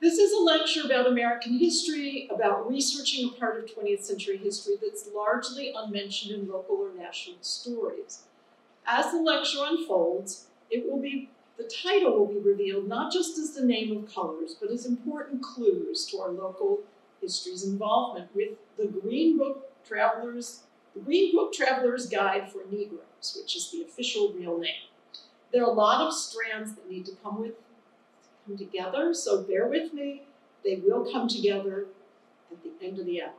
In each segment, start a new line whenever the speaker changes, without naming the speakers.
This is a lecture about American history, about researching a part of 20th century history that's largely unmentioned in local or national stories. As the lecture unfolds, the title will be revealed not just as the name of colors, but as important clues to our local history's involvement with the Green Book Traveler's Guide for Negroes, which is the official real name. There are a lot of strands that need to come together, so bear with me. They will come together at the end of the hour.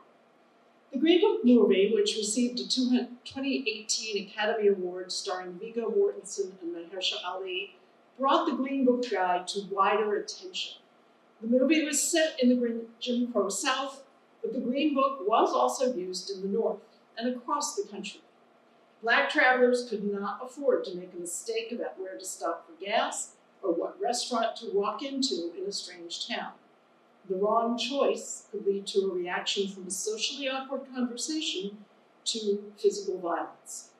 The Green Book movie, which received a 2018 Academy Award starring Viggo Mortensen and Mahershala Ali, brought the Green Book Guide to wider attention. The movie was set in the Jim Crow South, but the Green Book was also used in the North and across the country. Black travelers could not afford to make a mistake about where to stop for gas or what restaurant to walk into in a strange town. The wrong choice could lead to a reaction from a socially awkward conversation to physical violence.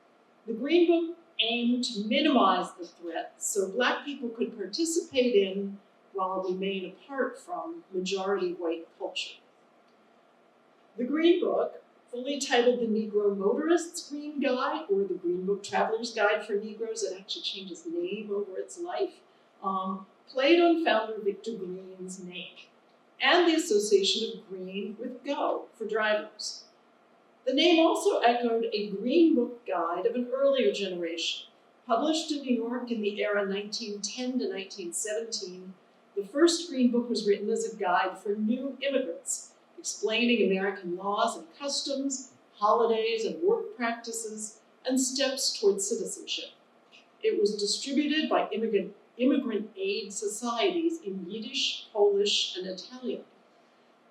The Green Book aimed to minimize the threat so Black people could participate in while remain apart from majority white culture. The Green Book, fully titled the Negro Motorist Green Guide or the Green Book Traveler's Guide for Negroes, it actually changed its name over its life, played on founder Victor Green's name and the association of green with go for drivers. The name also echoed a Green Book guide of an earlier generation. Published in New York in the era 1910 to 1917, the first Green Book was written as a guide for new immigrants, explaining American laws and customs, holidays and work practices, and steps towards citizenship. It was distributed by immigrant aid societies in Yiddish, Polish, and Italian.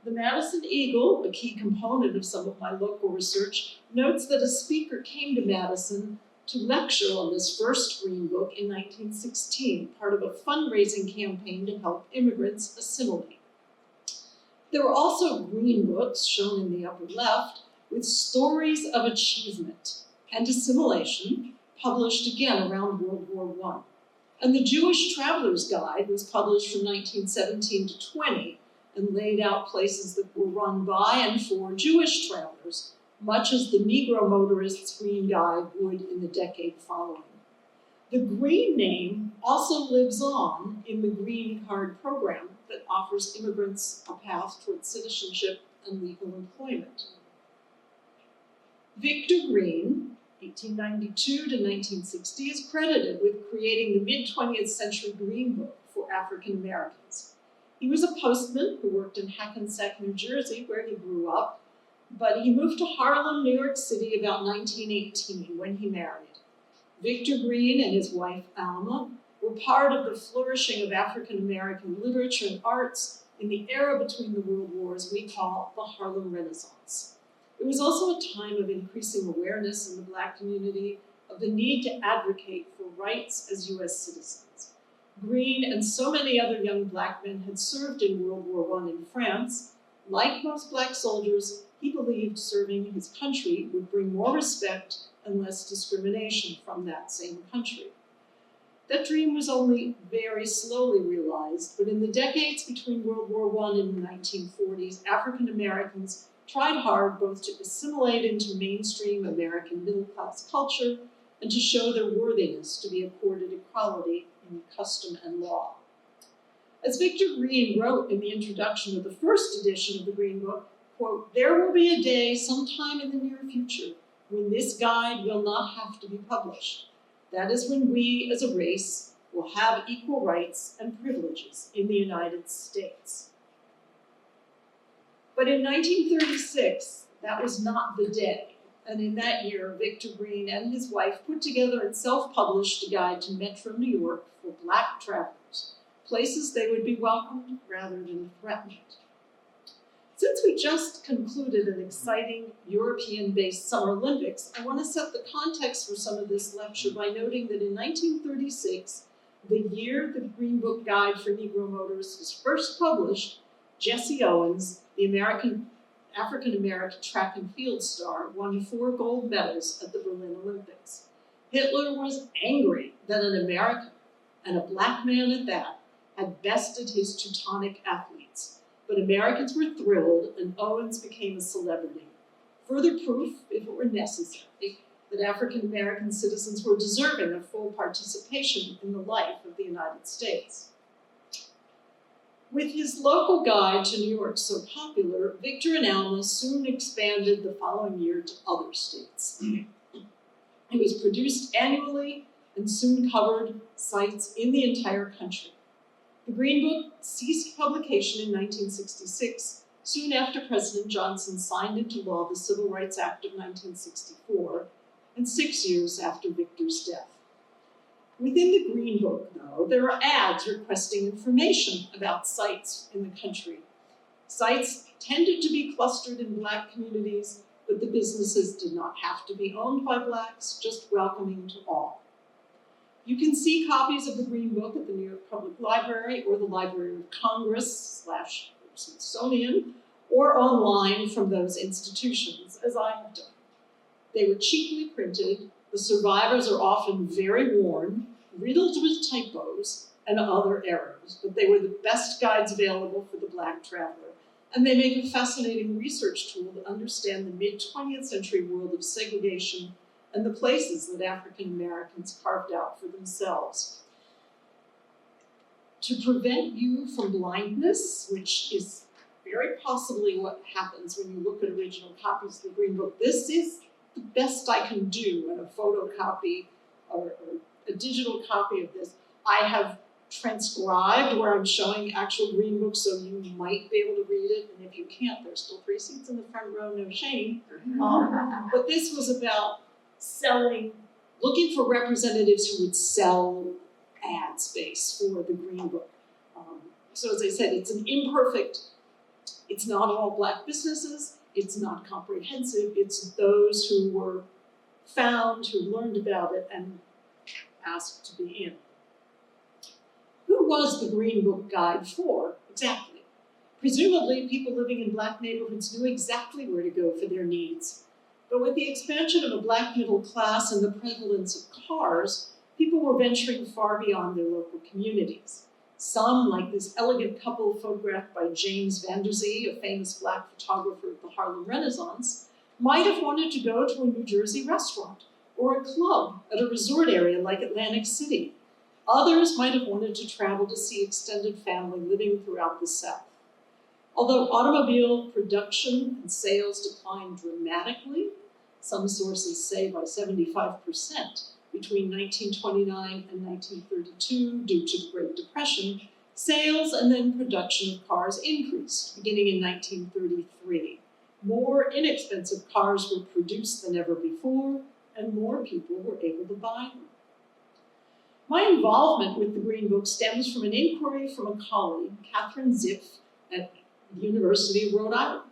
The Madison Eagle, a key component of some of my local research, notes that a speaker came to Madison to lecture on this first Green Book in 1916, part of a fundraising campaign to help immigrants assimilate. There were also Green Books, shown in the upper left, with stories of achievement and assimilation, published again around World War I. And the Jewish Traveler's Guide was published from 1917 to 20 and laid out places that were run by and for Jewish travelers, much as the Negro Motorist Green Guide would in the decade following. The Green name also lives on in the Green Card program that offers immigrants a path towards citizenship and legal employment. Victor Green, 1892 to 1960, is credited with creating the mid-20th century Green Book for African Americans. He was a postman who worked in Hackensack, New Jersey, where he grew up, but he moved to Harlem, New York City about 1918 when he married. Victor Green and his wife, Alma, were part of the flourishing of African American literature and arts in the era between the world wars we call the Harlem Renaissance. It was also a time of increasing awareness in the Black community of the need to advocate for rights as U.S. citizens. Green and so many other young Black men had served in World War I in France. Like most Black soldiers, he believed serving his country would bring more respect and less discrimination from that same country. That dream was only very slowly realized, but in the decades between World War I and the 1940s, African Americans tried hard both to assimilate into mainstream American middle-class culture and to show their worthiness to be accorded equality in custom and law. As Victor Green wrote in the introduction of the first edition of the Green Book, quote, "There will be a day sometime in the near future when this guide will not have to be published. That is when we as a race will have equal rights and privileges in the United States." But in 1936, that was not the day. And in that year, Victor Green and his wife put together and self-published a guide to Metro New York for Black travelers, places they would be welcomed rather than threatened. Since we just concluded an exciting European-based Summer Olympics, I want to set the context for some of this lecture by noting that in 1936, the year the Green Book Guide for Negro Motorists was first published, Jesse Owens, the African-American track and field star, won 4 gold medals at the Berlin Olympics. Hitler was angry that an American, and a Black man at that, had bested his Teutonic athletes. But Americans were thrilled, and Owens became a celebrity. Further proof, if it were necessary, that African American citizens were deserving of full participation in the life of the United States. With his local guide to New York so popular, Victor and Alma soon expanded the following year to other states. It was produced annually and soon covered sites in the entire country. The Green Book ceased publication in 1966, soon after President Johnson signed into law the Civil Rights Act of 1964, and 6 years after Victor's death. Within the Green Book, though, there are ads requesting information about sites in the country. Sites tended to be clustered in Black communities, but the businesses did not have to be owned by Blacks, just welcoming to all. You can see copies of the Green Book at the New York Public Library or the Library of Congress / Smithsonian, or online from those institutions, as I have done. They were cheaply printed. The survivors are often very worn, riddled with typos and other errors, but they were the best guides available for the Black traveler, and they make a fascinating research tool to understand the mid-20th century world of segregation and the places that African Americans carved out for themselves. To prevent you from blindness, which is very possibly what happens when you look at original copies of the Green Book, this is the best I can do in a photocopy or a digital copy of this. I have transcribed where I'm showing actual Green Book, so you might be able to read it, and if you can't, there's still 3 seats in the front row, no shame. But this was about selling, looking for representatives who would sell ad space for the Green Book. So as I said, it's an imperfect, it's not all Black businesses, it's not comprehensive, it's those who were found, who learned about it, and asked to be in. Who was the Green Book guide for, exactly? Presumably, people living in Black neighborhoods knew exactly where to go for their needs. But with the expansion of a Black middle class and the prevalence of cars, people were venturing far beyond their local communities. Some, like this elegant couple photographed by James Vanderzee, a famous Black photographer of the Harlem Renaissance, might have wanted to go to a New Jersey restaurant or a club at a resort area like Atlantic City. Others might have wanted to travel to see extended family living throughout the South. Although automobile production and sales declined dramatically, some sources say by 75%, between 1929 and 1932 due to the Great Depression, sales and then production of cars increased, beginning in 1933. More inexpensive cars were produced than ever before, and more people were able to buy them. My involvement with the Green Book stems from an inquiry from a colleague, Catherine Ziff, at the University of Rhode Island.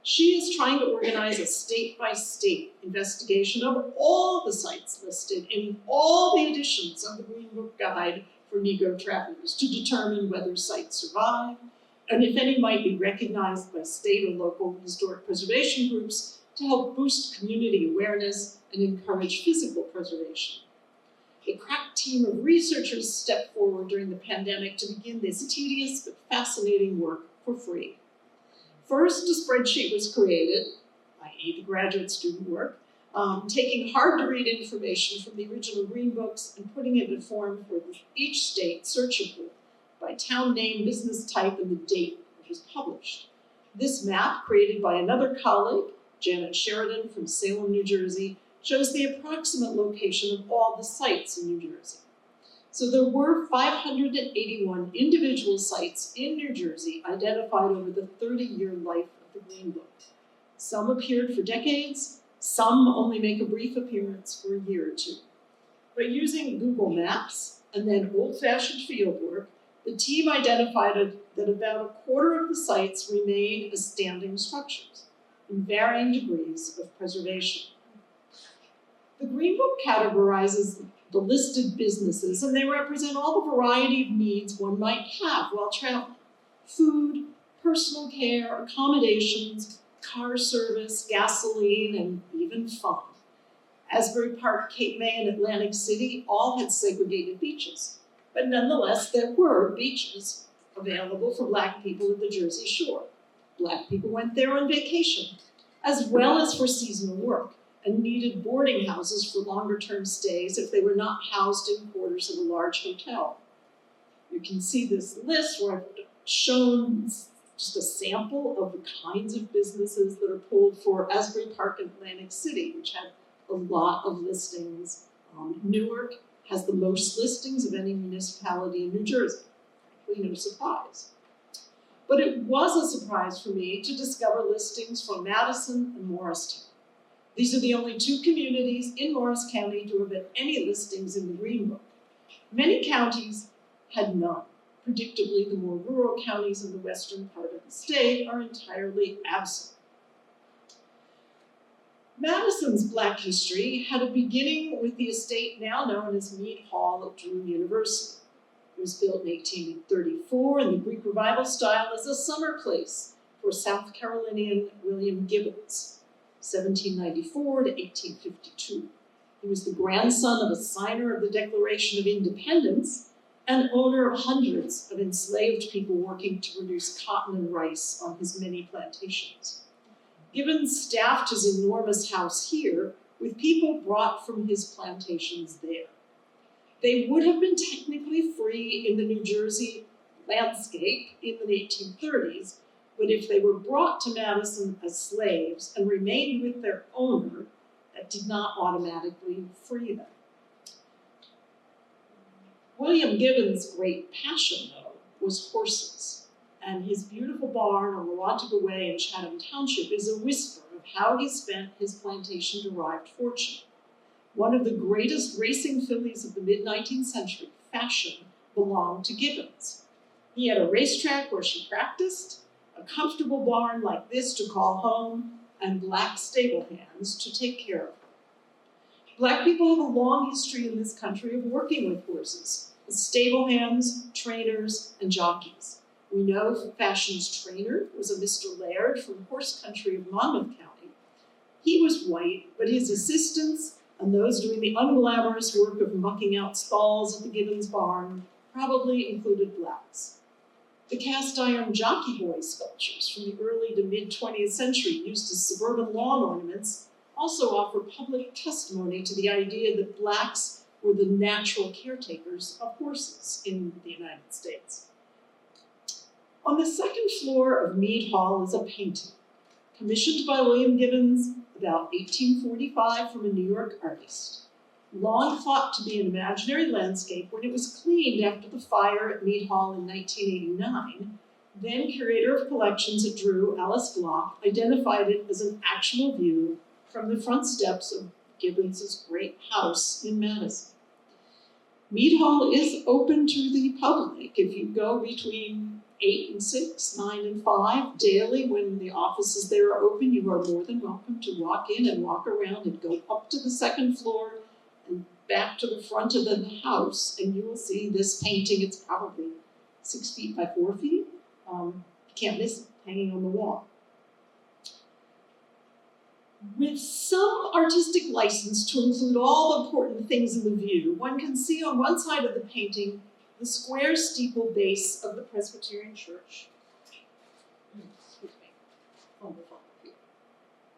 She is trying to organize a state-by-state investigation of all the sites listed in all the editions of the Green Book Guide for Negro travelers to determine whether sites survive, and if any might be recognized by state or local historic preservation groups to help boost community awareness and encourage physical preservation. A crack team of researchers stepped forward during the pandemic to begin this tedious but fascinating work for free. First, a spreadsheet was created, i.e. the graduate student work, taking hard-to-read information from the original Green Books and putting it in form for each state searchable by town name, business type, and the date it was published. This map, created by another colleague, Janet Sheridan from Salem, New Jersey, shows the approximate location of all the sites in New Jersey. So there were 581 individual sites in New Jersey identified over the 30-year life of the Green Book. Some appeared for decades, some only make a brief appearance for a year or two. But using Google Maps and then old-fashioned fieldwork, the team identified that about a quarter of the sites remain as standing structures in varying degrees of preservation. The Green Book categorizes the listed businesses, and they represent all the variety of needs one might have while traveling. Food, personal care, accommodations, car service, gasoline, and even fun. Asbury Park, Cape May, and Atlantic City all had segregated beaches, but nonetheless there were beaches available for Black people at the Jersey Shore. Black people went there on vacation, as well as for seasonal work, and needed boarding houses for longer-term stays if they were not housed in quarters of a large hotel. You can see this list where I've shown just a sample of the kinds of businesses that are pulled for Asbury Park and Atlantic City, which had a lot of listings. Newark has the most listings of any municipality in New Jersey. Frankly, no surprise. But it was a surprise for me to discover listings from Madison and Morristown. These are the only two communities in Morris County to have had any listings in the Green Book. Many counties had none. Predictably, the more rural counties in the western part of the state are entirely absent. Madison's Black history had a beginning with the estate now known as Mead Hall at Drew University. It was built in 1834 in the Greek Revival style as a summer place for South Carolinian William Gibbons, 1794 to 1852. He was the grandson of a signer of the Declaration of Independence and owner of hundreds of enslaved people working to produce cotton and rice on his many plantations. Gibbons staffed his enormous house here with people brought from his plantations there. They would have been technically free in the New Jersey landscape in the 1830s, but if they were brought to Madison as slaves and remained with their owner, that did not automatically free them. William Gibbons' great passion, though, was horses, and his beautiful barn on Lewantiga Way in Chatham Township is a whisper of how he spent his plantation-derived fortune. One of the greatest racing fillies of the mid-19th century, Fashion, belonged to Gibbons. He had a racetrack where she practiced, a comfortable barn like this to call home, and Black stable hands to take care of her. Black people have a long history in this country of working with horses, as stable hands, trainers, and jockeys. We know Fashion's trainer was a Mr. Laird from horse country of Monmouth County. He was white, but his assistants and those doing the unglamorous work of mucking out stalls at the Gibbons barn probably included Blacks. The cast iron jockey boy sculptures from the early to mid-20th century used as suburban lawn ornaments also offer public testimony to the idea that Blacks were the natural caretakers of horses in the United States. On the second floor of Mead Hall is a painting, commissioned by William Gibbons about 1845 from a New York artist. Long thought to be an imaginary landscape, when it was cleaned after the fire at Mead Hall in 1989, then curator of collections at Drew, Alice Glock, identified it as an actual view from the front steps of Gibbons' great house in Madison. Mead Hall is open to the public. If you go between 8 and 6, 9 and 5 daily when the offices there are open, you are more than welcome to walk in and walk around and go up to the second floor and back to the front of the house, and you will see this painting. It's probably 6 feet by 4 feet. You can't miss it, hanging on the wall. With some artistic license to include all the important things in the view, one can see on one side of the painting the square steeple base of the Presbyterian Church. Excuse me.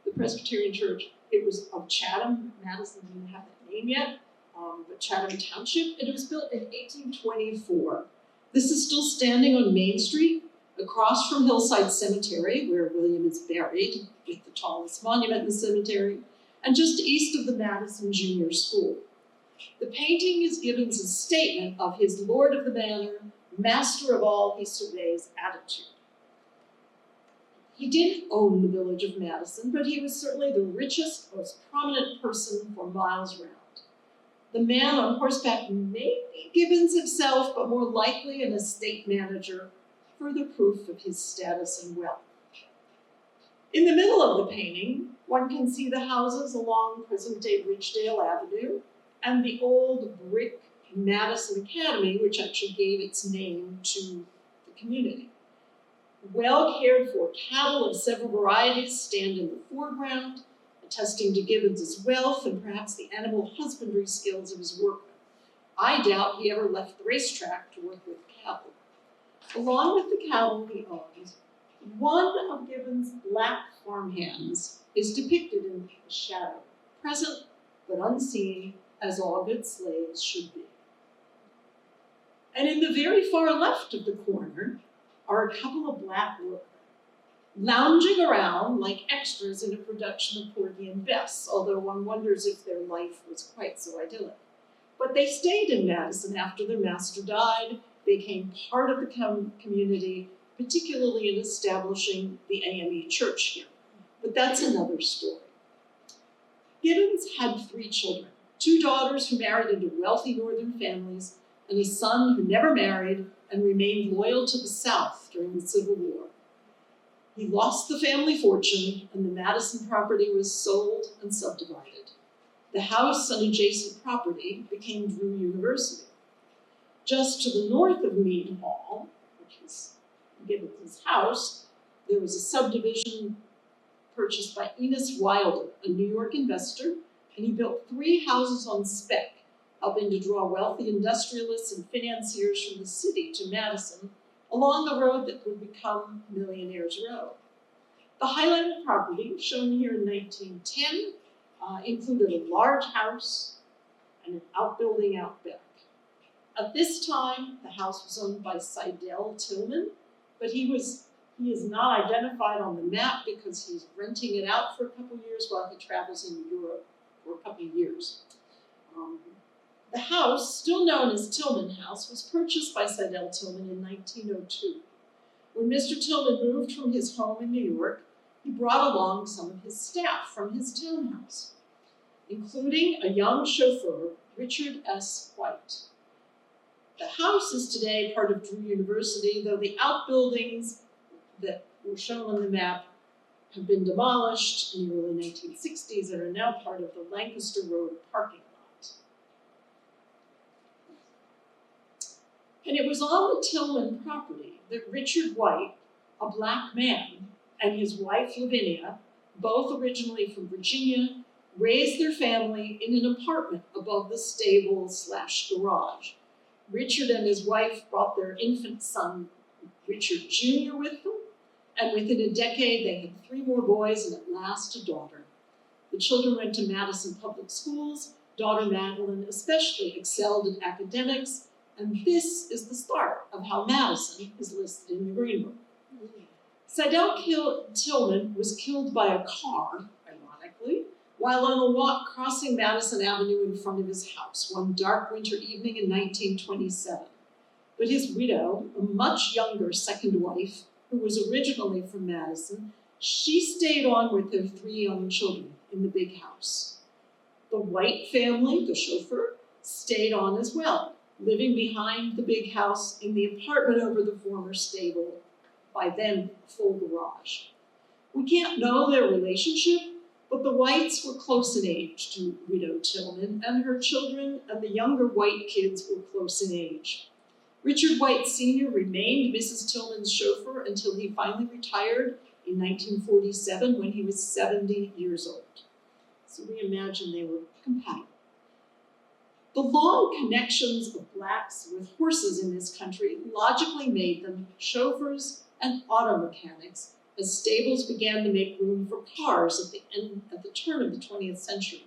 The Presbyterian Church, it was of Chatham. Madison didn't have that name yet, but Chatham Township, and it was built in 1824. This is still standing on Main Street, across from Hillside Cemetery, where William is buried, with the tallest monument in the cemetery, and just east of the Madison Junior School. The painting is Gibbons' statement of his Lord of the Manor, master of all he surveys attitude. He didn't own the village of Madison, but he was certainly the richest, most prominent person for miles round. The man on horseback may be Gibbons himself, but more likely an estate manager, further proof of his status and wealth. In the middle of the painting, one can see the houses along present-day Ridgedale Avenue and the old brick Madison Academy, which actually gave its name to the community. Well cared for cattle of several varieties stand in the foreground, attesting to Gibbons' wealth and perhaps the animal husbandry skills of his workmen. I doubt he ever left the racetrack to work with cattle. Along with the cattle he owned, one of Gibbon's black farmhands is depicted in the shadow, present but unseen, as all good slaves should be. And in the very far left of the corner are a couple of black workmen, lounging around like extras in a production of Porgy and Bess, although one wonders if their life was quite so idyllic. But they stayed in Madison after their master died, became part of the community, particularly in establishing the AME church here. But that's another story. Gibbons had 3 children, 2 daughters who married into wealthy northern families, and a son who never married and remained loyal to the South during the Civil War. He lost the family fortune, and the Madison property was sold and subdivided. The house and adjacent property became Drew University. Just to the north of Mead Hall, which is Gibbons' house, there was a subdivision purchased by Enos Wilder, a New York investor, and he built 3 houses on spec, helping to draw wealthy industrialists and financiers from the city to Madison, along the road that would become Millionaires Row. The highlighted property, shown here in 1910, included a large house and an outbuilding out back. At this time, the house was owned by Seidel Tillman, but he is not identified on the map because he's renting it out for a couple years while he travels in Europe for a couple of years. The house, still known as Tillman House, was purchased by Seidel Tillman in 1902. When Mr. Tillman moved from his home in New York, he brought along some of his staff from his townhouse, including a young chauffeur, Richard S. White. The house is today part of Drew University, though the outbuildings that were shown on the map have been demolished in the early 1960s and are now part of the Lancaster Road parking lot. And it was on the Tillman property that Richard White, a black man, and his wife Lavinia, both originally from Virginia, raised their family in an apartment above the stable/garage. Richard and his wife brought their infant son, Richard Jr., with them, and within a decade they had 3 more boys and at last a daughter. The children went to Madison public schools. Daughter Madeline especially excelled in academics, and this is the start of how Madison is listed in the Green Book. Seidel Tillman was killed by a car, ironically, while on a walk crossing Madison Avenue in front of his house one dark winter evening in 1927. But his widow, a much younger second wife, who was originally from Madison, she stayed on with their 3 young children in the big house. The White family, the chauffeur, stayed on as well, living behind the big house in the apartment over the former stable, by then full garage. We can't know their relationship, but the Whites were close in age to widow Tillman, and her children and the younger White kids were close in age. Richard White Sr. remained Mrs. Tillman's chauffeur until he finally retired in 1947 when he was 70 years old. So we imagine they were compatible. The long connections of blacks with horses in this country logically made them chauffeurs and auto mechanics as stables began to make room for cars at the turn of the 20th century.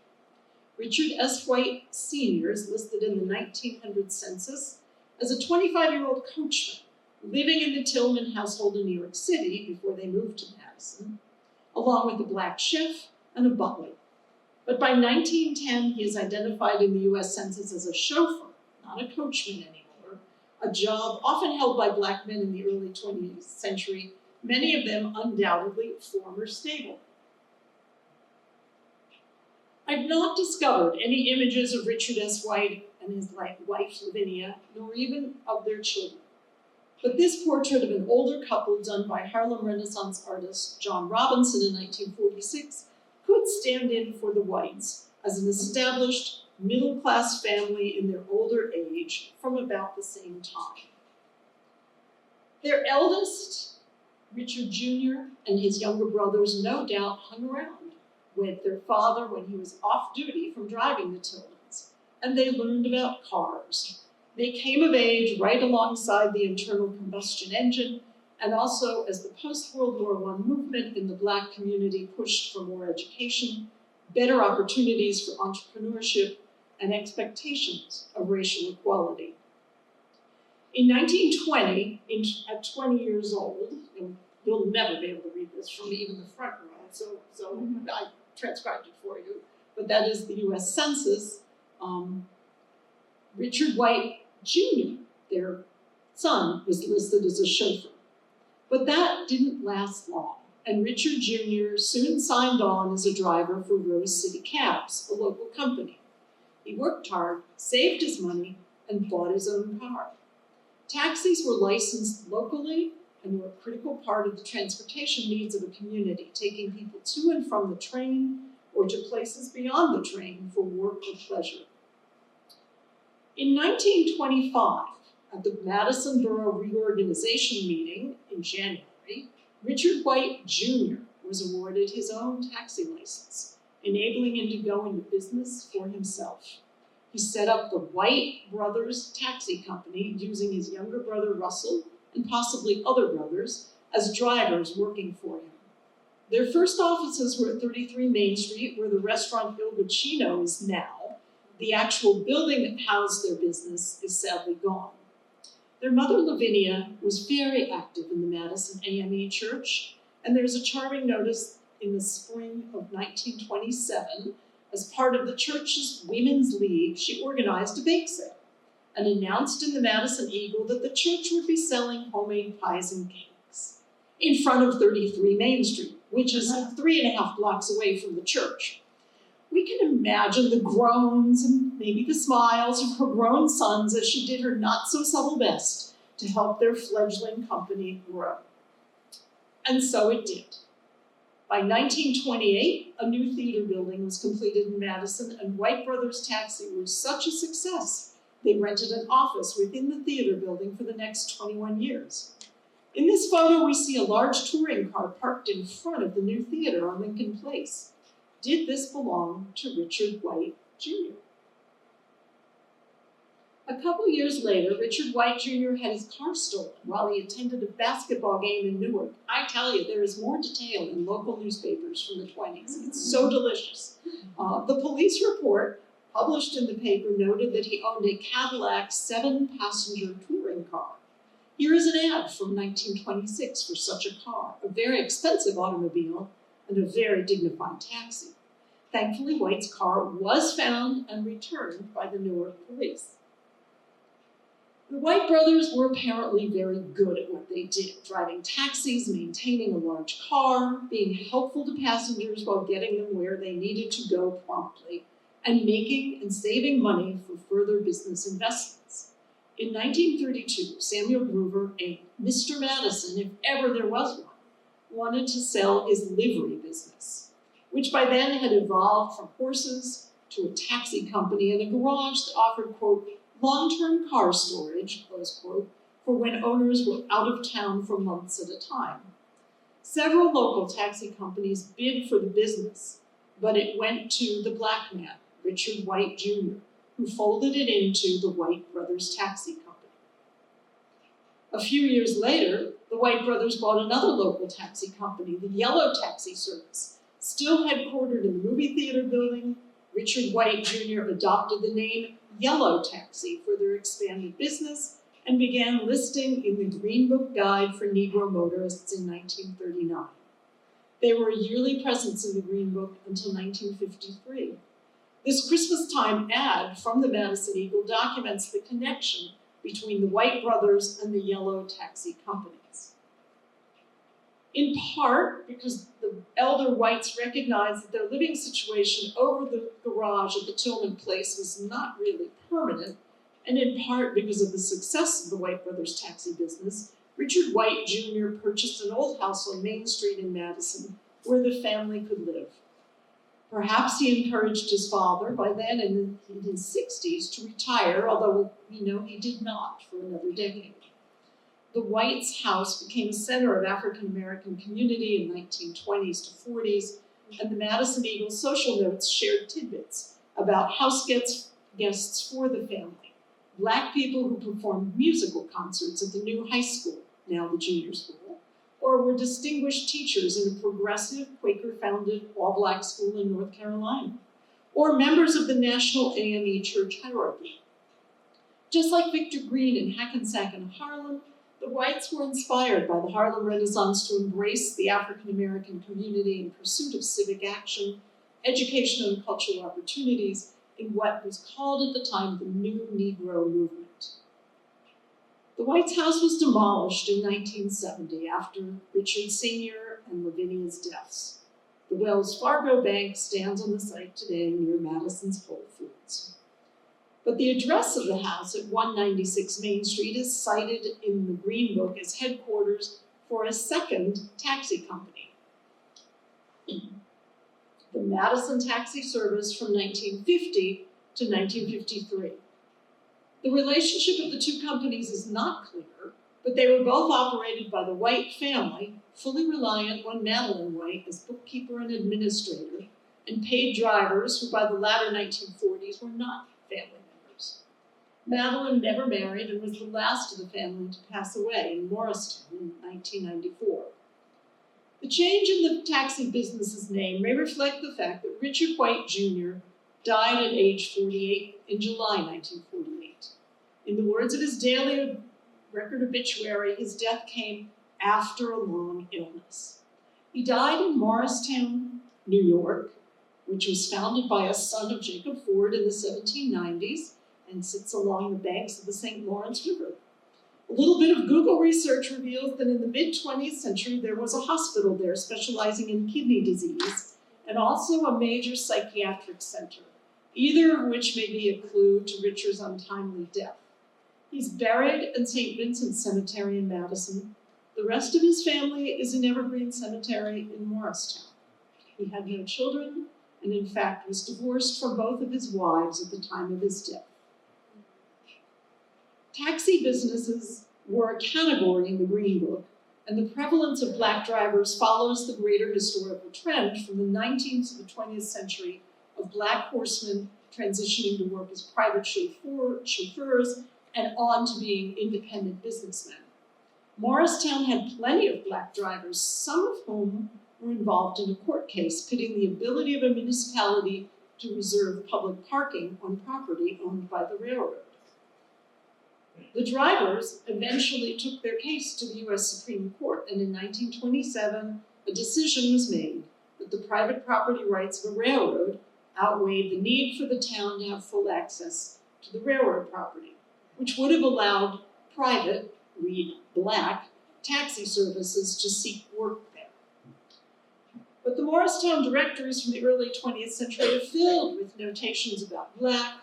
Richard S. White Sr. is listed in the 1900 census as a 25-year-old coachman living in the Tillman household in New York City before they moved to Madison, along with a black chef and a butler. But by 1910, he is identified in the US Census as a chauffeur, not a coachman anymore, a job often held by black men in the early 20th century, many of them undoubtedly former stablemen. I've not discovered any images of Richard S. White and his wife Lavinia, nor even of their children. But this portrait of an older couple done by Harlem Renaissance artist John Robinson in 1946 could stand in for the Whites as an established middle-class family in their older age from about the same time. Their eldest, Richard Jr., and his younger brothers no doubt hung around with their father when he was off duty from driving the Tillmans, and they learned about cars. They came of age right alongside the internal combustion engine, and also as the post-World War I movement in the Black community pushed for more education, better opportunities for entrepreneurship, and expectations of racial equality. In 1920, at 20 years old, and you'll never be able to read this from even the front row, so I transcribed it for you, but that is the US Census. Richard White Jr., their son, was listed as a chauffeur. But that didn't last long, and Richard Jr. soon signed on as a driver for Rose City Cabs, a local company. He worked hard, saved his money, and bought his own car. Taxis were licensed locally and were a critical part of the transportation needs of a community, taking people to and from the train or to places beyond the train for work or pleasure. In 1925, at the Madison Borough Reorganization meeting in January, Richard White Jr. was awarded his own taxi license, enabling him to go into business for himself. He set up the White Brothers Taxi Company using his younger brother Russell and possibly other brothers as drivers working for him. Their first offices were at 33 Main Street, where the restaurant Il Vicino is now. The actual building that housed their business is sadly gone. Their mother, Lavinia, was very active in the Madison AME Church, and there's a charming notice in the spring of 1927. As part of the church's Women's League, she organized a bake sale and announced in the Madison Eagle that the church would be selling homemade pies and cakes in front of 33 Main Street, which is 3.5 blocks away from the church. We can imagine the groans and maybe the smiles of her grown sons as she did her not-so-subtle best to help their fledgling company grow. And so it did. By 1928, a new theater building was completed in Madison, and White Brothers Taxi was such a success, they rented an office within the theater building for the next 21 years. In this photo, we see a large touring car parked in front of the new theater on Lincoln Place. Did this belong to Richard White Jr.? A couple years later, Richard White Jr. had his car stolen while he attended a basketball game in Newark. I tell you, there is more detail in local newspapers from the 20s. It's so delicious. The police report published in the paper noted that he owned a Cadillac 7-passenger touring car. Here is an ad from 1926 for such a car, a very expensive automobile and a very dignified taxi. Thankfully, White's car was found and returned by the Newark police. The White brothers were apparently very good at what they did, driving taxis, maintaining a large car, being helpful to passengers while getting them where they needed to go promptly, and making and saving money for further business investments. In 1932, Samuel Groover, a Mr. Madison, if ever there was one, wanted to sell his livery business, which by then had evolved from horses to a taxi company and a garage that offered, quote, long-term car storage, close quote, for when owners were out of town for months at a time. Several local taxi companies bid for the business, but it went to the black man, Richard White Jr., who folded it into the White Brothers Taxi Company. A few years later, the White brothers bought another local taxi company, the Yellow Taxi Service. Still headquartered in the movie theater building, Richard White Jr. adopted the name Yellow Taxi for their expanded business and began listing in the Green Book Guide for Negro Motorists in 1939. They were a yearly presence in the Green Book until 1953. This Christmas time ad from the Madison Eagle documents the connection between the White brothers and the Yellow Taxi companies. In part because the elder Whites recognized that their living situation over the garage at the Tillman Place was not really permanent, and in part because of the success of the White Brothers taxi business, Richard White Jr. purchased an old house on Main Street in Madison where the family could live. Perhaps he encouraged his father, by then in his 60s, to retire, although we know he did not for another decade. The Whites' house became a center of African-American community in 1920s to 40s, and the Madison Eagle social notes shared tidbits about house guests for the family. Black people who performed musical concerts at the new high school, now the junior school, or were distinguished teachers in a progressive, Quaker-founded all-black school in North Carolina, or members of the national AME church hierarchy. Just like Victor Green in Hackensack and Harlem, the whites were inspired by the Harlem Renaissance to embrace the African-American community in pursuit of civic action, educational and cultural opportunities in what was called at the time the New Negro Movement. The White's house was demolished in 1970 after Richard Sr. and Lavinia's deaths. The Wells Fargo Bank stands on the site today near Madison's Whole Foods. But the address of the house at 196 Main Street is cited in the Green Book as headquarters for a second taxi company, the Madison Taxi Service from 1950 to 1953. The relationship of the two companies is not clear, but they were both operated by the White family, fully reliant on Madeline White as bookkeeper and administrator, and paid drivers who by the latter 1940s were not family members. Madeline never married and was the last of the family to pass away in Morristown in 1994. The change in the taxi business's name may reflect the fact that Richard White Jr. died at age 48 in July 1948. In the words of his daily record obituary, his death came after a long illness. He died in Morristown, New York, which was founded by a son of Jacob Ford in the 1790s and sits along the banks of the St. Lawrence River. A little bit of Google research reveals that in the mid-20th century, there was a hospital there specializing in kidney disease and also a major psychiatric center, either of which may be a clue to Richard's untimely death. He's buried in St. Vincent Cemetery in Madison. The rest of his family is in Evergreen Cemetery in Morristown. He had no children and in fact was divorced from both of his wives at the time of his death. Taxi businesses were a category in the Green Book, and the prevalence of Black drivers follows the greater historical trend from the 19th to the 20th century of Black horsemen transitioning to work as private chauffeurs and on to being independent businessmen. Morristown had plenty of Black drivers, some of whom were involved in a court case pitting the ability of a municipality to reserve public parking on property owned by the railroad. The drivers eventually took their case to the U.S. Supreme Court, and in 1927, a decision was made that the private property rights of a railroad outweighed the need for the town to have full access to the railroad property, which would have allowed private, read Black, taxi services to seek work there. But the Morristown directories from the early 20th century are filled with notations about Black,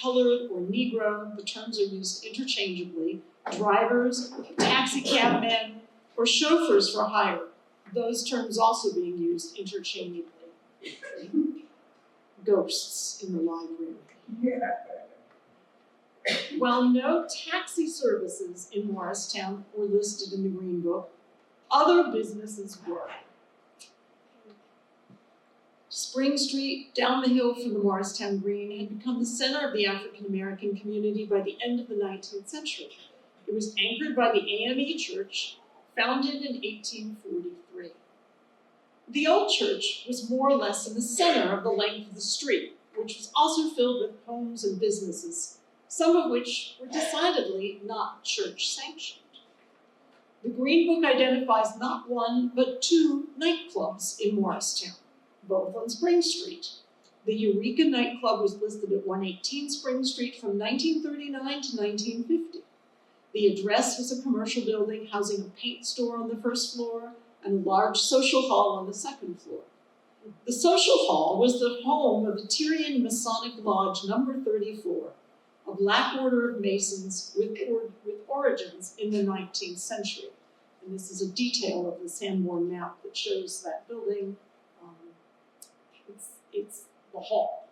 colored, or Negro, the terms are used interchangeably, drivers, taxi cab men, or chauffeurs for hire, those terms also being used interchangeably. Ghosts in the library. While no taxi services in Morristown were listed in the Green Book, other businesses were. Spring Street, down the hill from the Morristown Green, had become the center of the African-American community by the end of the 19th century. It was anchored by the AME Church, founded in 1843. The old church was more or less in the center of the length of the street, which was also filled with homes and businesses, some of which were decidedly not church-sanctioned. The Green Book identifies not one, but two nightclubs in Morristown, both on Spring Street. The Eureka nightclub was listed at 118 Spring Street from 1939 to 1950. The address was a commercial building housing a paint store on the first floor and a large social hall on the second floor. The social hall was the home of the Tyrian Masonic Lodge number 34, a Black order of Masons with origins in the 19th century. And this is a detail of the Sanborn map that shows that building. It's the hall.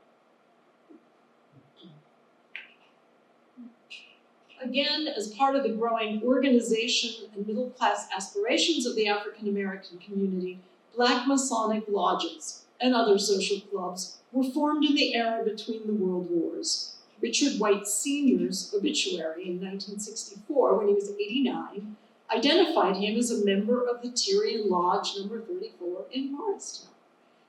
Again, as part of the growing organization and middle-class aspirations of the African-American community, Black Masonic lodges and other social clubs were formed in the era between the World Wars. Richard White Sr.'s obituary in 1964, when he was 89, identified him as a member of the Tyrian Lodge number 34 in Morristown.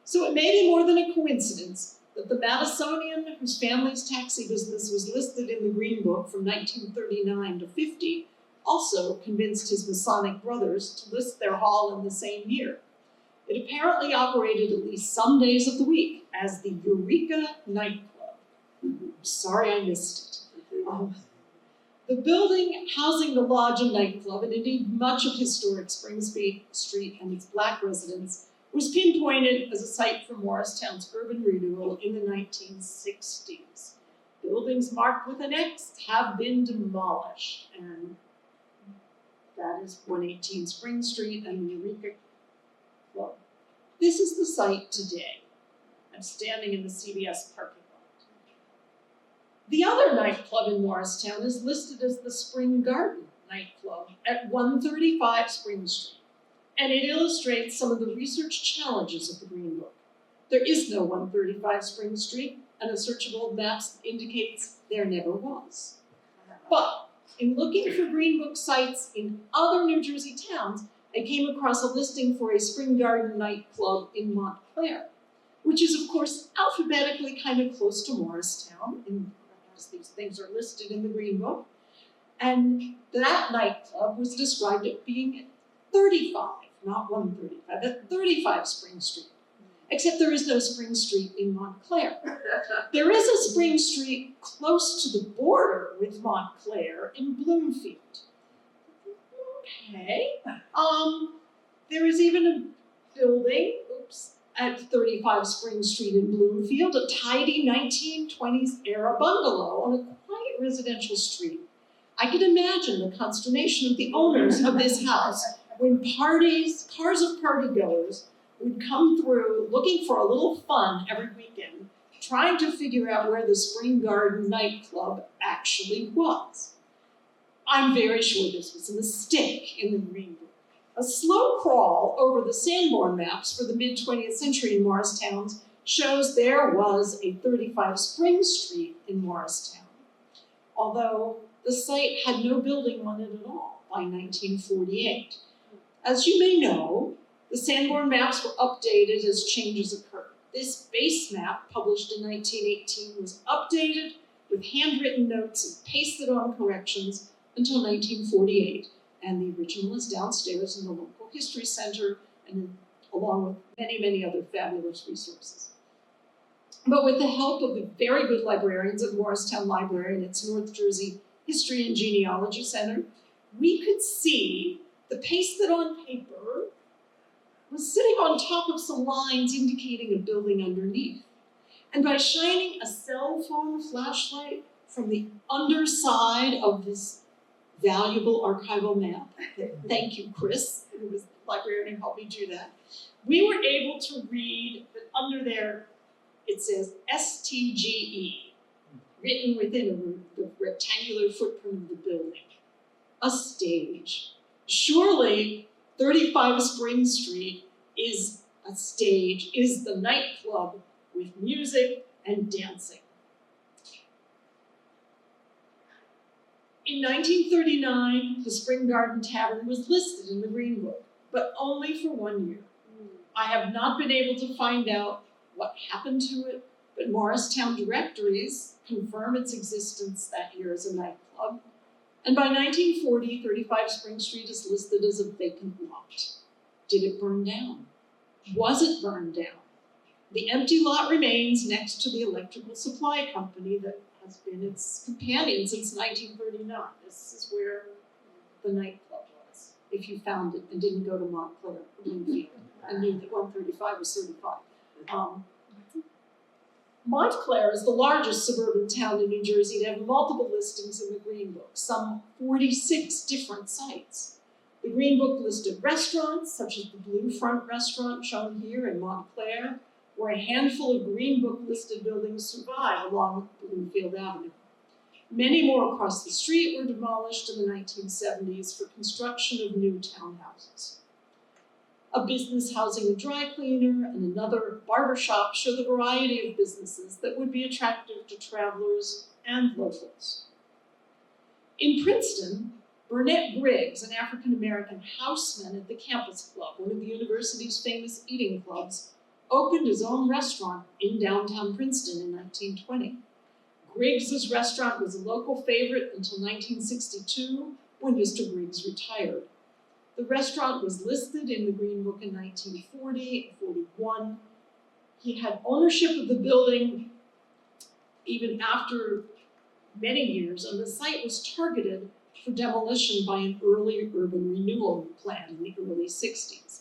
So it may be more than a coincidence that the Madisonian, whose family's taxi business was listed in the Green Book from 1939 to 50, also convinced his Masonic brothers to list their hall in the same year. It apparently operated at least some days of the week as the Eureka Nightclub. Sorry I missed it. The building housing the lodge and nightclub, and indeed much of historic Springsby Street and its black residents, was pinpointed as a site for Morristown's urban renewal in the 1960s. Buildings marked with an X have been demolished, and that is 118 Spring Street and the Eureka Club. This is the site today. I'm standing in the CBS parking lot. The other nightclub in Morristown is listed as the Spring Garden Nightclub at 135 Spring Street, and it illustrates some of the research challenges of the Green Book. There is no 135 Spring Street, and a search of old maps indicates there never was. But in looking for Green Book sites in other New Jersey towns, I came across a listing for a Spring Garden nightclub in Montclair, which is, of course, alphabetically kind of close to Morristown, as these things are listed in the Green Book. And that nightclub was described as being at 35, not 135, at 35 Spring Street. Except there is no Spring Street in Montclair. There is a Spring Street close to the border with Montclair in Bloomfield. Okay. There is even a building, at 35 Spring Street in Bloomfield, a tidy 1920s era bungalow on a quiet residential street. I can imagine the consternation of the owners of this house when cars of partygoers would come through looking for a little fun every weekend, trying to figure out where the Spring Garden nightclub actually was. I'm very sure this was a mistake in the Green Book. A slow crawl over the Sanborn maps for the mid-20th century in Morristown shows there was a 35 Spring Street in Morristown, although the site had no building on it at all by 1948. As you may know, the Sanborn maps were updated as changes occurred. This base map, published in 1918, was updated with handwritten notes and pasted on corrections until 1948, and the original is downstairs in the local history center, and along with many, many other fabulous resources. But with the help of the very good librarians at Morristown Library and its North Jersey History and Genealogy Center, we could see the pasted on paper was sitting on top of some lines indicating a building underneath. And by shining a cell phone flashlight from the underside of this valuable archival map, thank you, Chris, who was the librarian who helped me do that, we were able to read that under there it says STGE, written within the rectangular footprint of the building. A stage. Surely 35 Spring Street is a stage, is the nightclub with music and dancing. In 1939, the Spring Garden Tavern was listed in the Green Book, but only for 1 year. I have not been able to find out what happened to it, but Morristown directories confirm its existence that year as a nightclub. And by 1940, 35 Spring Street is listed as a vacant lot. Did it burn down? Was it burned down? The empty lot remains next to the electrical supply company that has been its companion since 1939. This is where the nightclub was, if you found it and didn't go to Montclair or Bloomfield and knew that 135 was 35. Montclair is the largest suburban town in New Jersey to have multiple listings in the Green Book, some 46 different sites. The Green Book listed restaurants, such as the Blue Front restaurant shown here in Montclair, where a handful of Green Book listed buildings survive along Bloomfield Avenue. Many more across the street were demolished in the 1970s for construction of new townhouses. A business housing a dry cleaner and another barber shop show the variety of businesses that would be attractive to travelers and locals. In Princeton, Burnett Briggs, an African-American houseman at the Campus Club, one of the university's famous eating clubs, opened his own restaurant in downtown Princeton in 1920. Griggs's restaurant was a local favorite until 1962, when Mr. Griggs retired. The restaurant was listed in the Green Book in 1940 and 41. He had ownership of the building even after many years, and the site was targeted for demolition by an early urban renewal plan in the early 60s.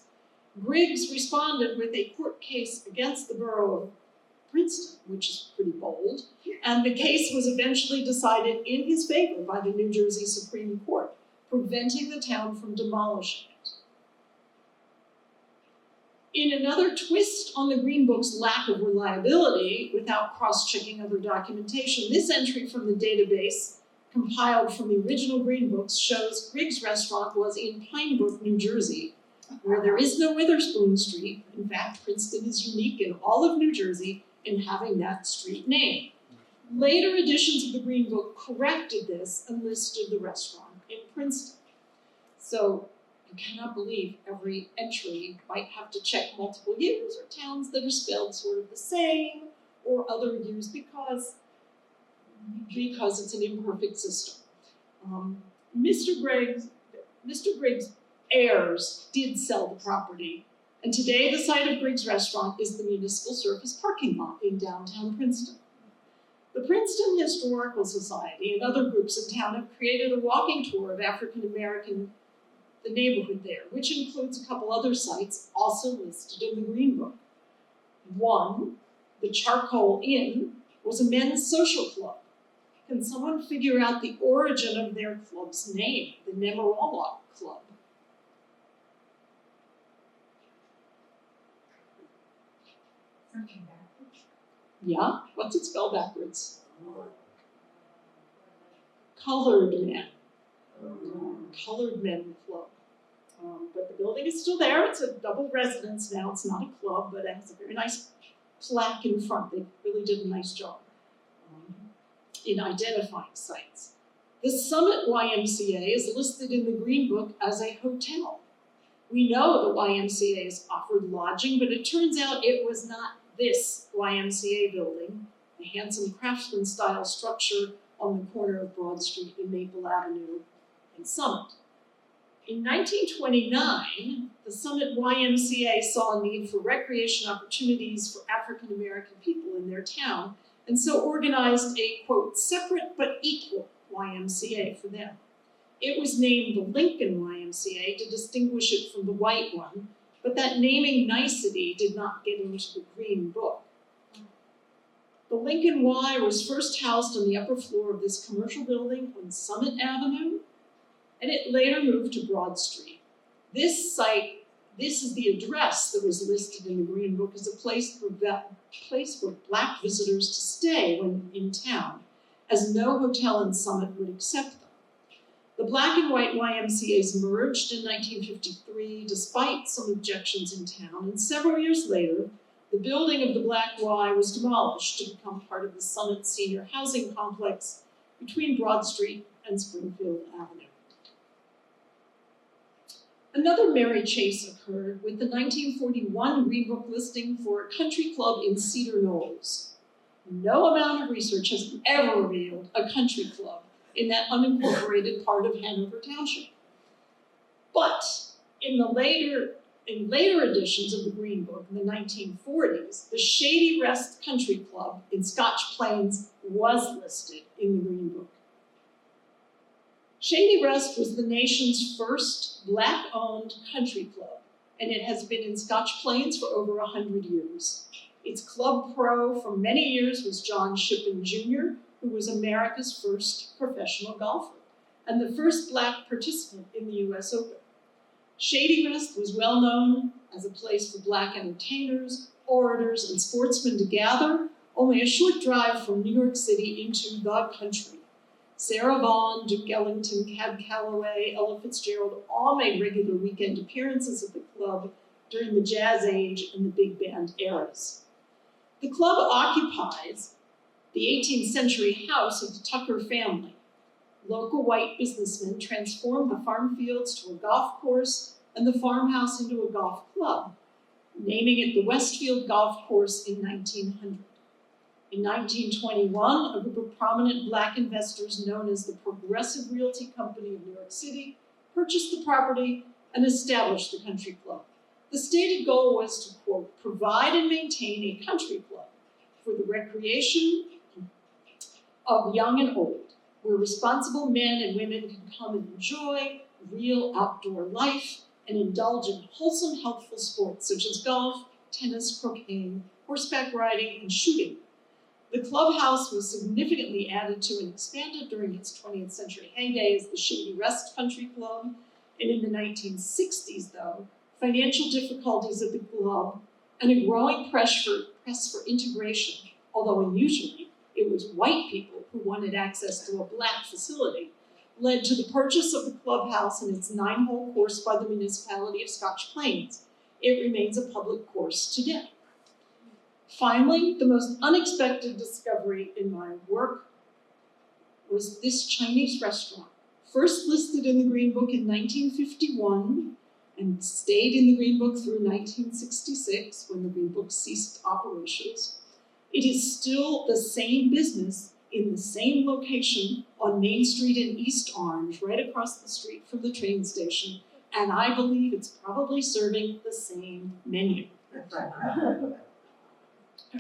Griggs responded with a court case against the borough of Princeton, which is pretty bold, and the case was eventually decided in his favor by the New Jersey Supreme Court, preventing the town from demolishing it. In another twist on the Green Book's lack of reliability, without cross-checking other documentation, this entry from the database, compiled from the original Green Books, shows Griggs' restaurant was in Pine Brook, New Jersey, where there is no Witherspoon Street. In fact, Princeton is unique in all of New Jersey in having that street name. Later editions of the Green Book corrected this and listed the restaurant in Princeton. So you cannot believe every entry might have to check multiple years or towns that are spelled sort of the same or other years because it's an imperfect system. Mr. Griggs' heirs did sell the property, and today the site of Griggs' restaurant is the municipal surface parking lot in downtown Princeton. The Princeton Historical Society and other groups in town have created a walking tour of the neighborhood there, which includes a couple other sites also listed in the Green Book. One, the Charcoal Inn, was a men's social club. Can someone figure out the origin of their club's name, the Nemerawala Club?
Something backwards.
Yeah, what's it spelled backwards? Colored Men. Colored Men Club. But the building is still there. It's a double residence now. It's not a club, but it has a very nice plaque in front. They really did a nice job in identifying sites. The Summit YMCA is listed in the Green Book as a hotel. We know the YMCA has offered lodging, but it turns out it was not this YMCA building, a handsome craftsman-style structure on the corner of Broad Street and Maple Avenue in Summit. In 1929, the Summit YMCA saw a need for recreation opportunities for African American people in their town, and so organized a, quote, separate but equal YMCA for them. It was named the Lincoln YMCA to distinguish it from the white one, but that naming nicety did not get into the Green Book. The Lincoln Y was first housed on the upper floor of this commercial building on Summit Avenue, and it later moved to Broad Street. This is the address that was listed in the Green Book as a place for Black visitors to stay when in town, as no hotel in Summit would accept them. The Black and White YMCAs merged in 1953 despite some objections in town, and several years later, the building of the Black Y was demolished to become part of the Summit Senior Housing Complex between Broad Street and Springfield Avenue. Another merry chase occurred with the 1941 Green Book listing for a country club in Cedar Knolls. No amount of research has ever revealed a country club in that unincorporated part of Hanover Township. But in later editions of the Green Book in the 1940s, the Shady Rest Country Club in Scotch Plains was listed in the Green Book. Shady Rest was the nation's first Black-owned country club, and it has been in Scotch Plains for over 100 years. Its club pro for many years was John Shippen Jr., who was America's first professional golfer and the first Black participant in the US Open. Shady Rest was well known as a place for Black entertainers, orators, and sportsmen to gather, only a short drive from New York City into the country. Sarah Vaughan, Duke Ellington, Cab Calloway, Ella Fitzgerald all made regular weekend appearances at the club during the Jazz Age and the big band eras. The club occupies the 18th century house of the Tucker family. Local white businessmen transformed the farm fields to a golf course and the farmhouse into a golf club, naming it the Westfield Golf Course in 1900. In 1921, a group of prominent Black investors known as the Progressive Realty Company of New York City purchased the property and established the country club. The stated goal was to, quote, provide and maintain a country club for the recreation of young and old, where responsible men and women can come and enjoy real outdoor life and indulge in wholesome, healthful sports such as golf, tennis, croquet, horseback riding, and shooting. The clubhouse was significantly added to and expanded during its 20th century heyday as the Shady Rest Country Club, and in the 1960s, though, financial difficulties of the club and a growing press for integration, although unusually it was white people who wanted access to a Black facility, led to the purchase of the clubhouse and its 9-hole course by the municipality of Scotch Plains. It remains a public course today. Finally, the most unexpected discovery in my work was this Chinese restaurant, first listed in the Green Book in 1951 and stayed in the Green Book through 1966 when the Green Book ceased operations. It is still the same business in the same location on Main Street in East Orange, right across the street from the train station, and I believe it's probably serving the same menu.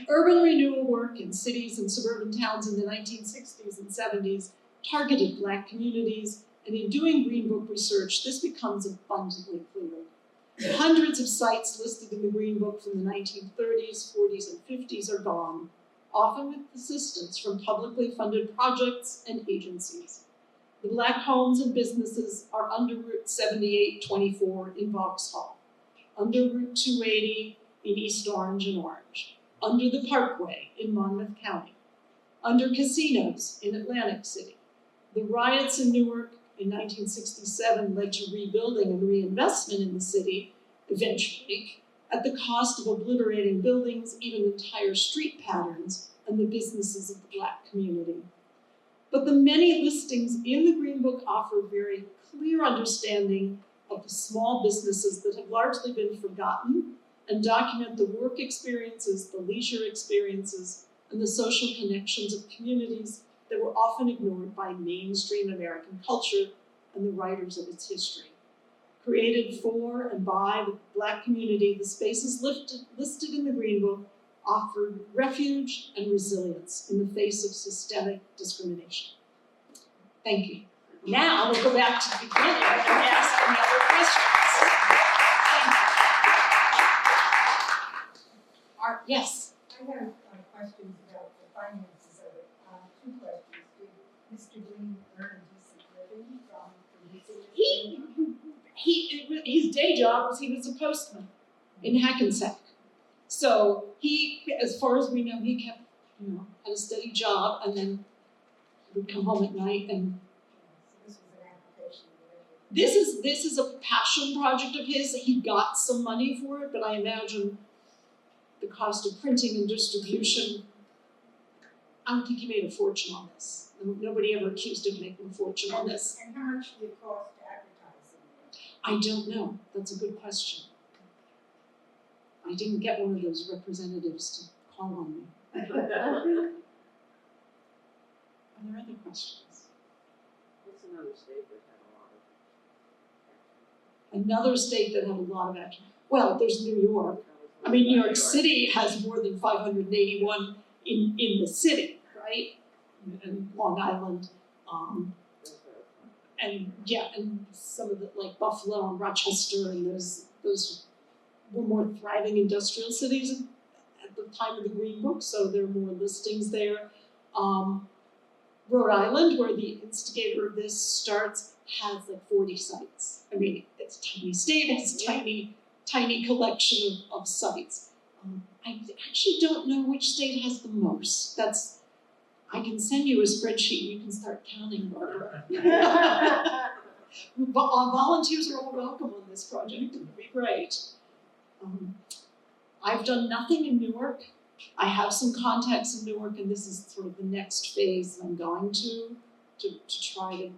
Urban renewal work in cities and suburban towns in the 1960s and 70s targeted Black communities, and in doing Green Book research, this becomes abundantly clear. Hundreds of sites listed in the Green Book from the 1930s, 40s, and 50s are gone, often with assistance from publicly funded projects and agencies. The Black homes and businesses are under Route 7824 in Vauxhall, under Route 280 in East Orange and Orange, under the Parkway in Monmouth County, under casinos in Atlantic City. The riots in Newark in 1967 led to rebuilding and reinvestment in the city, eventually, at the cost of obliterating buildings, even entire street patterns, and the businesses of the Black community. But the many listings in the Green Book offer very clear understanding of the small businesses that have largely been forgotten and document the work experiences, the leisure experiences, and the social connections of communities that were often ignored by mainstream American culture and the writers of its history. Created for and by the Black community, the spaces listed in the Green Book offered refuge and resilience in the face of systemic discrimination. Thank you. Now we'll go back to the beginning and ask any other questions. Yes?
I have questions about the finances of it. 2 questions. Did Mr. Green earn a decent living from producing it?
His day job was he was a postman in Hackensack. So he, as far as we know, he kept, had a steady job and then would come home at night and.
So this was an application.
This is a passion project of his. He got some money for it, but I imagine the cost of printing and distribution. I don't think he made a fortune on this. Nobody ever accused him of making a fortune on this.
And how much did it cost to advertise it?
I don't know. That's a good question. I didn't get one of those representatives to call on me. Are there other questions?
What's another state that had a lot of action?
Another state that had a lot of action. Well, there's New York. I mean, New York City has more than 581 in the city, right? And Long Island, and some of the like Buffalo and Rochester, and those were more thriving industrial cities at the time of the Green Book, so there are more listings there. Rhode Island, where the instigator of this starts, has like 40 sites. I mean, it's a tiny state, it has a tiny collection of sites. I actually don't know which state has the most. I can send you a spreadsheet, you can start counting, Barbara. Volunteers are all welcome on this project, it would be great. I've done nothing in Newark. I have some contacts in Newark, and this is sort of the next phase that I'm going to try to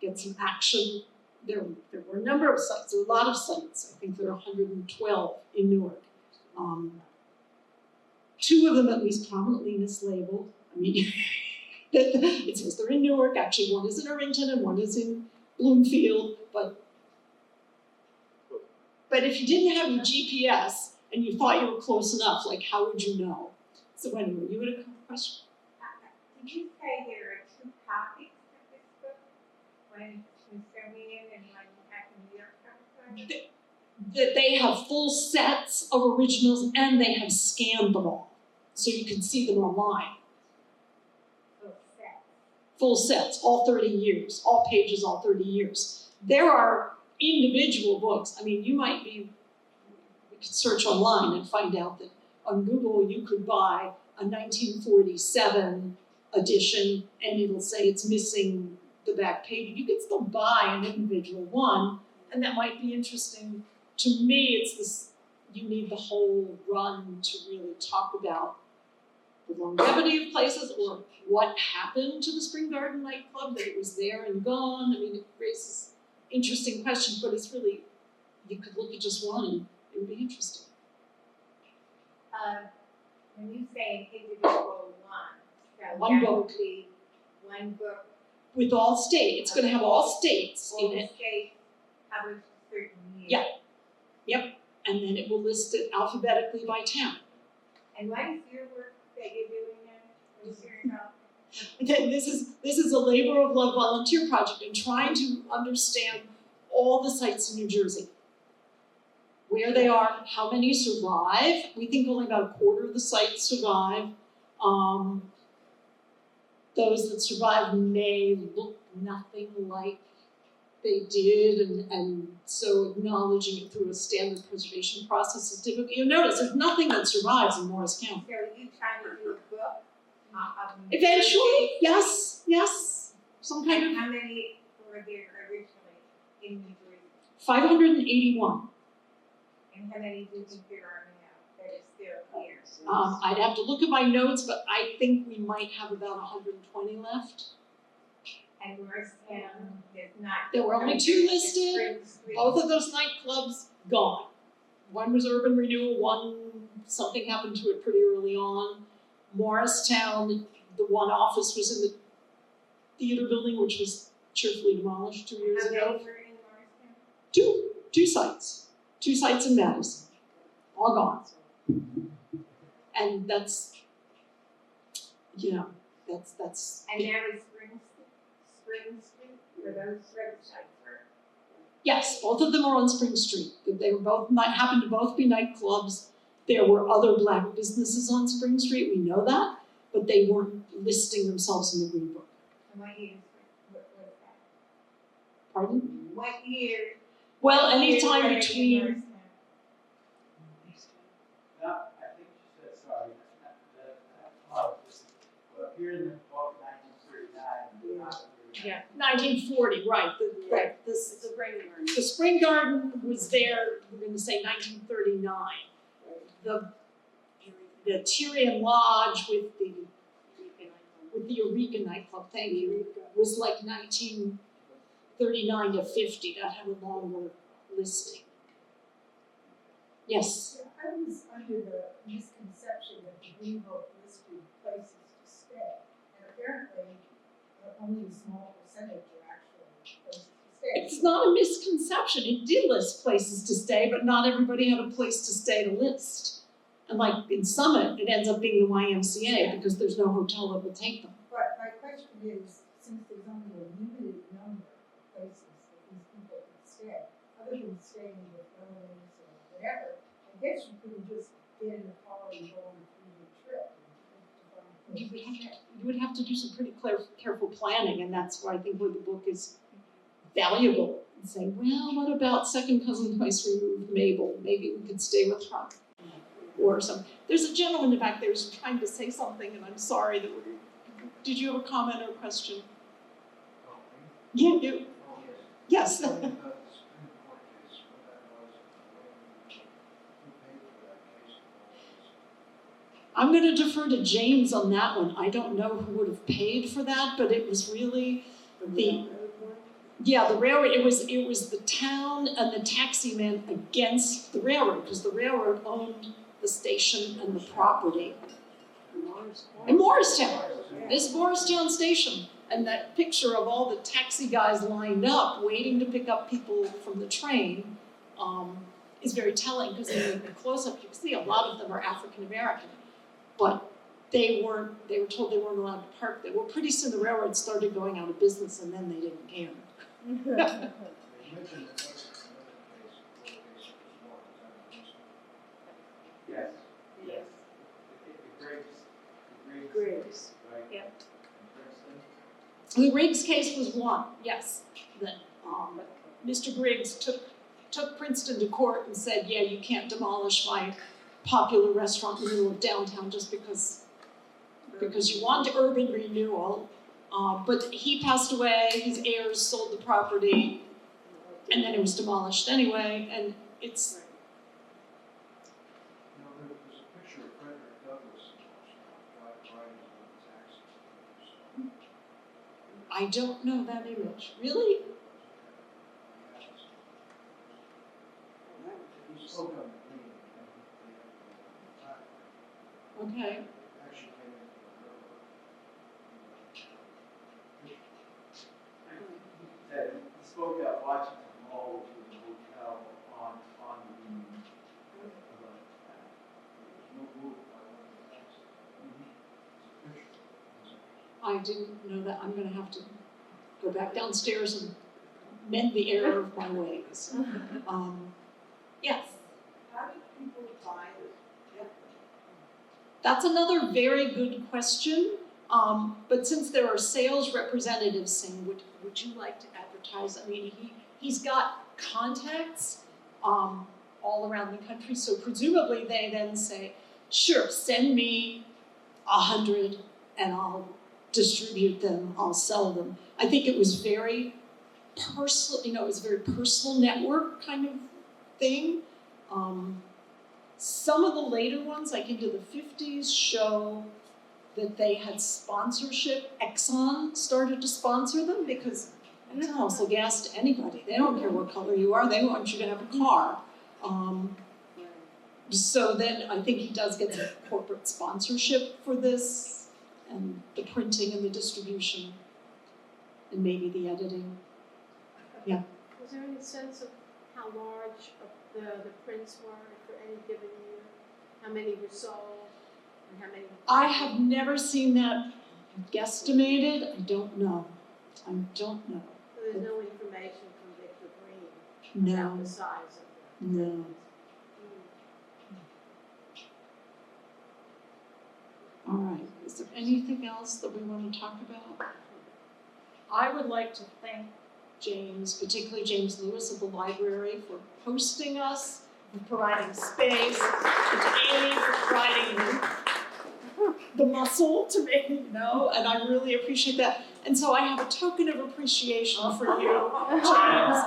get some action. There were a number of sites, there were a lot of sites. I think there are 112 in Newark. 2 of them at least prominently mislabeled. I mean, it says they're in Newark. Actually, one is in Irvington and one is in Bloomfield. But if you didn't have your GPS and you thought you were close enough, like how would you know? So anyway, you had a question?
Did you say there are 2 copies of this book? One in Smithsonian and one at the New York Public
That they have full sets of originals and they have scanned them all. So you can see them online. Full sets, all 30 years, all pages, all 30 years. There are individual books. I mean, we could search online and find out that on Google you could buy a 1947 edition and it'll say it's missing the back page. You can still buy an individual one, and that might be interesting. To me, it's this, you need the whole run to really talk about the longevity of places or what happened to the Spring Garden nightclub, that it was there and gone. I mean, it raises interesting questions, but it's really, you could look at just one and it would be interesting.
When you say individual one, so
One
that
book.
would be one book.
With all states, it's gonna have all states in
All
it.
states published a certain year.
Yeah. Yep, and then it will list it alphabetically by town.
And what is your work that you're doing now? What is your help?
This is a labor of love volunteer project and trying to understand all the sites in New Jersey. Where they are, how many survive. We think only about a quarter of the sites survive. Those that survive may look nothing like they did, and so acknowledging it through a standard preservation process is difficult. You'll notice there's nothing that survives in Morris County.
So are you trying to do a book of
Eventually, yes, some kind
And
of
how many were there originally in New Jersey?
581.
And how many do you think there are now that are still here?
I'd have to look at my notes, but I think we might have about 120 left.
And Morristown is not.
There were only 2 listed. Both of those nightclubs gone. One was urban renewal, one, something happened to it pretty early on. Morristown, the one office was in the theater building, which was cheerfully demolished 2 years
How
ago.
many were in Morristown?
Two sites. 2 sites in Madison. All gone. And that's, that's.
And now is Spring Street, where those sites were?
Yes, both of them are on Spring Street. They were both, happened to both be nightclubs. There were other black businesses on Spring Street, we know that, but they weren't listing themselves in the Green Book.
And what year, what was that?
Pardon?
What year?
Well,
what year
anytime
were they in
between,
Morristown?
No, I think she said, sorry, well, here in the book, 1939.
Yeah.
1940, right, the Spring Garden was there, we're gonna say 1939. The Tyrian Lodge with the Eureka nightclub, thank you, was like 1939 to 50, that had a longer listing. Yes?
I was under the misconception that the Green Book listed places to stay, and apparently only a small percentage are actually places to stay.
It's not a misconception, it did list places to stay, but not everybody had a place to stay to list. And like in Summit, it ends up being the YMCA because there's no hotel that will take them.
But my question is, since there's only a limited number of places that these people can stay, other than staying with relatives or whatever, I guess you couldn't just get in the car and go on a 3-day trip and to find places to stay.
You would have to do some pretty careful planning, and that's why I think where the book is valuable. And say, well, what about second cousin twice removed Mabel? Maybe we could stay with her. Or something. There's a gentleman in the back there who's trying to say something, and I'm sorry that we're. Did you have a comment or a question? Yeah, you. Yes. I'm gonna defer to James on that one. I don't know who would have paid for that, but it was really the railroad. It was the town and the taxi man against the railroad, because the railroad owned the station and the property. In Morristown, this Morristown station. And that picture of all the taxi guys lined up, waiting to pick up people from the train, is very telling, because in the close-up you can see a lot of them are African American. But they were told they weren't allowed to park there. Well, pretty soon the railroad started going out of business, and then they didn't care.
You mentioned another case, yes.
Yes.
The Griggs.
Griggs.
Right.
Yep.
In Princeton.
The Griggs case was one, yes. That Mr. Griggs took Princeton to court and said, yeah, you can't demolish my popular restaurant in the middle of downtown just because you want urban renewal. But he passed away, his heirs sold the property, and then it was demolished anyway, and it's...
You know, there's a picture of Frederick Douglass in Morristown, riding on the taxi.
I don't know that image. Really?
He spoke on the meeting, and
Okay.
actually came into the railroad. He spoke at Washington Mall, which was a hotel on the Union.
I didn't know that. I'm gonna have to go back downstairs and mend the error of my ways. Yes,
How do people buy this?
that's another very good question. But since there are sales representatives saying, would you like to advertise? I mean, he's got contacts all around the country, so presumably they then say, sure, send me 100 and I'll distribute them, I'll sell them. I think it was very personal, it was a very personal network kind of thing. Some of the later ones, like into the 50s, show that they had sponsorship. Exxon started to sponsor them because Exxon will sell gas to anybody. They don't care what color you are, they want you to have a car. So then I think he does get some corporate sponsorship for this, and the printing and the distribution, and maybe the editing. Yeah.
Was there any sense of how large the prints were for any given year? How many were sold and how many?
I have never seen that guesstimated. I don't know.
So there's no information from Victor Green about
No,
the size of
no. All right, is there anything else that we want to talk about? I would like to thank James, particularly James Lewis of the library, for hosting us, for providing space, and to Amy for providing the muscle to make me know, and I really appreciate that. And so I have a token of appreciation for you, James,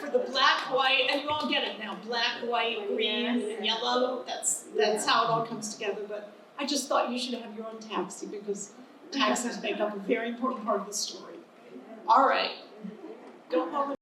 for the black, white, and you all get it now, black, white, green, and yellow. That's how it all comes together. But I just thought you should have your own taxi because taxis make up a very important part of the story. All right, go home.